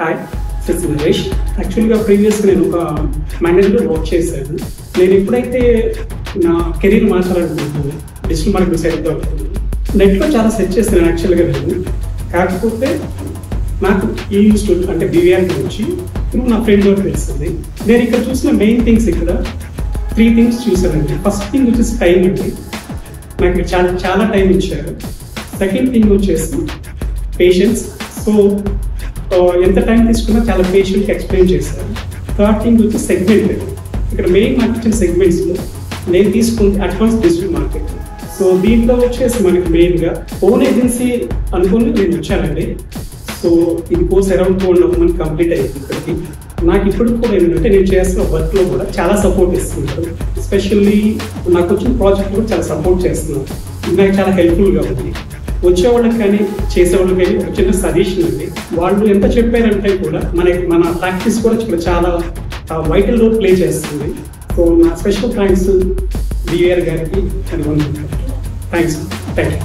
Hi sis Naresh. యాక్చువల్గా ప్రీవియస్గా నేను ఒక మేనేజర్లో వర్క్ చేశాను. నేను ఎప్పుడైతే నా కెరీర్ మార్చాలనుకుంటున్నాను డిజిటల్ మార్కెటింగ్ సైడ్లో నెట్లో చాలా సెర్చ్ చేశాను యాక్చువల్గా నేను. కాకపోతే నాకు ఈ స్టూడెంట్ అంటే బీవీఆర్ గురించి నా ఫ్రెండ్ కూడా తెలిసింది. నేను ఇక్కడ చూసిన మెయిన్ థింగ్స్ ఇక్కడ 3 థింగ్స్ చూసానండి. ఫస్ట్ థింగ్ వచ్చేసి టైం అండి. నాకు చాలా టైం ఇచ్చారు. సెకండ్ థింగ్ వచ్చేసి పేషెన్స్. సో ఎంత టైం తీసుకున్నా చాలా పేషెంట్గా ఎక్స్ప్లెయిన్ చేశారు. థర్డ్ థింగ్ వచ్చి సెగ్మెంట్. ఇక్కడ మెయిన్ మార్కెటింగ్ సెగ్మెంట్స్లో నేను తీసుకుంటే అడ్వాన్స్ డిజిటల్ మార్కెట్. సో దీంట్లో వచ్చేసి మనకి మెయిన్గా ఓన్ ఏజెన్సీ అనుకుని నేను వచ్చానండి. సో ఇది కోర్స్ అరౌండ్ 4.5 months కంప్లీట్ అయ్యింది. ఇక్కడికి నాకు ఇప్పుడు కూడా ఏంటంటే నేను చేస్తున్న వర్క్లో కూడా చాలా సపోర్ట్ ఇస్తున్నారు. ఎస్పెషల్లీ నాకు వచ్చిన ప్రాజెక్ట్ కూడా చాలా సపోర్ట్ చేస్తున్నారు. ఇది నాకు చాలా హెల్ప్ఫుల్గా ఉంది. వచ్చేవాళ్ళకి కానీ చేసేవాళ్ళకి కానీ ఒక చిన్న సజెషన్ అండి. వాళ్ళు ఎంత చెప్పారంటే కూడా మన ప్రాక్టీస్ కూడా ఇక్కడ చాలా వైటల్ రోల్ ప్లే చేస్తుంది. సో నా స్పెషల్ థ్యాంక్స్ బీవీఆర్ గారికి అని అనుకుంటున్నాను. Thank you.